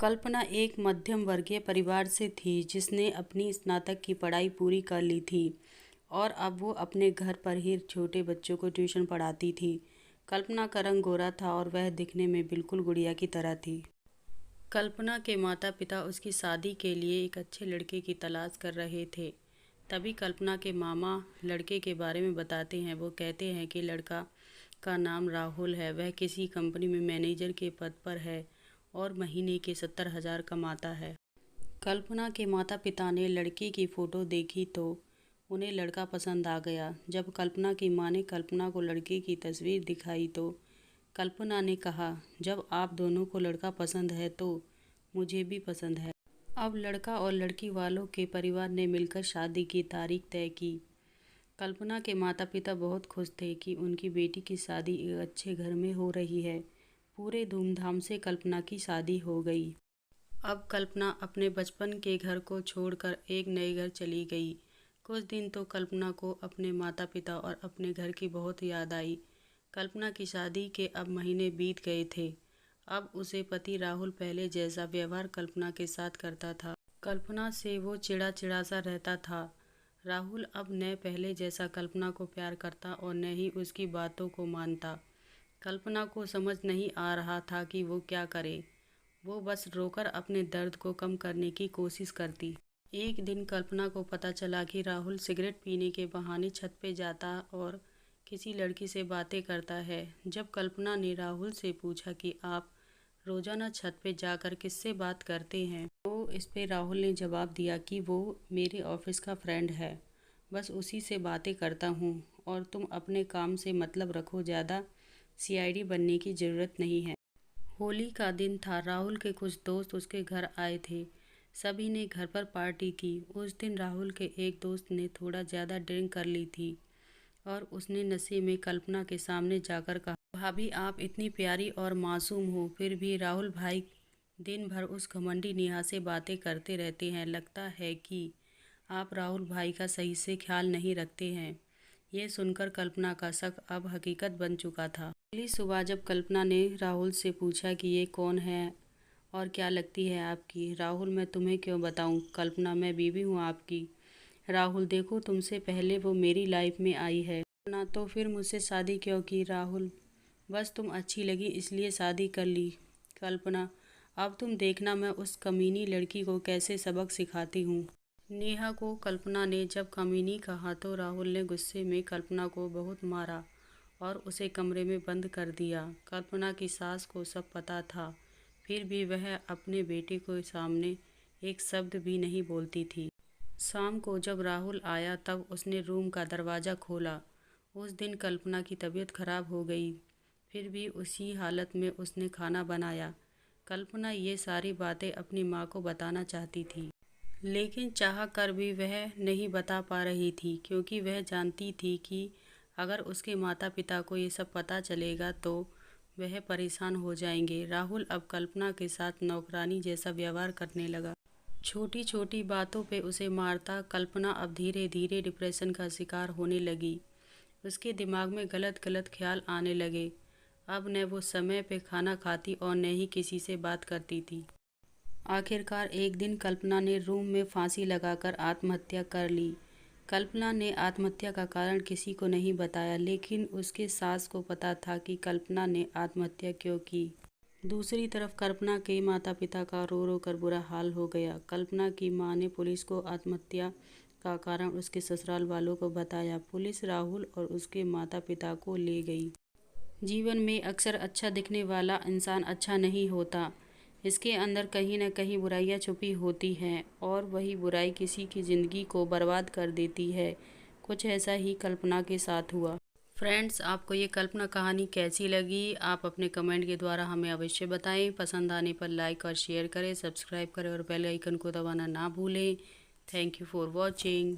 कल्पना एक मध्यम वर्गीय परिवार से थी जिसने अपनी स्नातक की पढ़ाई पूरी कर ली थी और अब वो अपने घर पर ही छोटे बच्चों को ट्यूशन पढ़ाती थी। कल्पना का रंग गोरा था और वह दिखने में बिल्कुल गुड़िया की तरह थी। कल्पना के माता पिता उसकी शादी के लिए एक अच्छे लड़के की तलाश कर रहे थे। तभी कल्पना के मामा लड़के के बारे में बताते हैं। वो कहते हैं कि लड़का का नाम राहुल है, वह किसी कंपनी में मैनेजर के पद पर है और महीने के 70,000 कमाता है। कल्पना के माता पिता ने लड़के की फ़ोटो देखी तो उन्हें लड़का पसंद आ गया। जब कल्पना की माँ ने कल्पना को लड़के की तस्वीर दिखाई तो कल्पना ने कहा, जब आप दोनों को लड़का पसंद है तो मुझे भी पसंद है। अब लड़का और लड़की वालों के परिवार ने मिलकर शादी की तारीख तय की। कल्पना के माता पिता बहुत खुश थे कि उनकी बेटी की शादी एक अच्छे घर में हो रही है। पूरे धूमधाम से कल्पना की शादी हो गई। अब कल्पना अपने बचपन के घर को छोड़कर एक नए घर चली गई। कुछ दिन तो कल्पना को अपने माता पिता और अपने घर की बहुत याद आई। कल्पना की शादी के अब महीने बीत गए थे। अब उसे पति राहुल पहले जैसा व्यवहार कल्पना के साथ करता था। कल्पना से वो चिड़ा चिड़ा सा रहता था। राहुल अब न पहले जैसा कल्पना को प्यार करता और न ही उसकी बातों को मानता। कल्पना को समझ नहीं आ रहा था कि वो क्या करे। वो बस रोकर अपने दर्द को कम करने की कोशिश करती। एक दिन कल्पना को पता चला कि राहुल सिगरेट पीने के बहाने छत पे जाता और किसी लड़की से बातें करता है। जब कल्पना ने राहुल से पूछा कि आप रोजाना छत पे जाकर किससे बात करते हैं, तो इस पे राहुल ने जवाब दिया कि वो मेरे ऑफिस का फ्रेंड है, बस उसी से बातें करता हूँ और तुम अपने काम से मतलब रखो, ज़्यादा सीआईडी बनने की ज़रूरत नहीं है। होली का दिन था। राहुल के कुछ दोस्त उसके घर आए थे। सभी ने घर पर पार्टी की। उस दिन राहुल के एक दोस्त ने थोड़ा ज़्यादा ड्रिंक कर ली थी और उसने नशे में कल्पना के सामने जाकर कहा, भाभी आप इतनी प्यारी और मासूम हो, फिर भी राहुल भाई दिन भर उस घमंडी नेहा से बातें करते रहते हैं। लगता है कि आप राहुल भाई का सही से ख्याल नहीं रखते हैं। ये सुनकर कल्पना का शक अब हकीकत बन चुका था। अगली सुबह जब कल्पना ने राहुल से पूछा कि ये कौन है और क्या लगती है आपकी। राहुल, मैं तुम्हें क्यों बताऊं। कल्पना, मैं बीवी हूँ आपकी। राहुल, देखो तुमसे पहले वो मेरी लाइफ में आई है ना, तो फिर मुझसे शादी क्यों की। राहुल, बस तुम अच्छी लगी इसलिए शादी कर ली। कल्पना, अब तुम देखना मैं उस कमीनी लड़की को कैसे सबक सिखाती हूँ। नेहा को कल्पना ने जब कमीनी कहा तो राहुल ने गुस्से में कल्पना को बहुत मारा और उसे कमरे में बंद कर दिया। कल्पना की सास को सब पता था, फिर भी वह अपने बेटे के सामने एक शब्द भी नहीं बोलती थी। शाम को जब राहुल आया तब उसने रूम का दरवाज़ा खोला। उस दिन कल्पना की तबीयत खराब हो गई, फिर भी उसी हालत में उसने खाना बनाया। कल्पना ये सारी बातें अपनी माँ को बताना चाहती थी, लेकिन चाह कर भी वह नहीं बता पा रही थी, क्योंकि वह जानती थी कि अगर उसके माता पिता को ये सब पता चलेगा तो वह परेशान हो जाएंगे। राहुल अब कल्पना के साथ नौकरानी जैसा व्यवहार करने लगा। छोटी छोटी बातों पे उसे मारता। कल्पना अब धीरे धीरे डिप्रेशन का शिकार होने लगी। उसके दिमाग में गलत गलत ख्याल आने लगे। अब न वो समय पे खाना खाती और न ही किसी से बात करती थी। आखिरकार एक दिन कल्पना ने रूम में फांसी लगाकर आत्महत्या कर ली। कल्पना ने आत्महत्या का कारण किसी को नहीं बताया, लेकिन उसके सास को पता था कि कल्पना ने आत्महत्या क्यों की। दूसरी तरफ कल्पना के माता पिता का रो रो कर बुरा हाल हो गया। कल्पना की मां ने पुलिस को आत्महत्या का कारण उसके ससुराल वालों को बताया। पुलिस राहुल और उसके माता पिता को ले गई। जीवन में अक्सर अच्छा दिखने वाला इंसान अच्छा नहीं होता। इसके अंदर कहीं न कहीं बुराइयां छुपी होती हैं और वही बुराई किसी की ज़िंदगी को बर्बाद कर देती है। कुछ ऐसा ही कल्पना के साथ हुआ। फ्रेंड्स, आपको ये कल्पना कहानी कैसी लगी, आप अपने कमेंट के द्वारा हमें अवश्य बताएं। पसंद आने पर लाइक और शेयर करें, सब्सक्राइब करें और बेल आइकन को दबाना ना भूलें। Thank you for watching.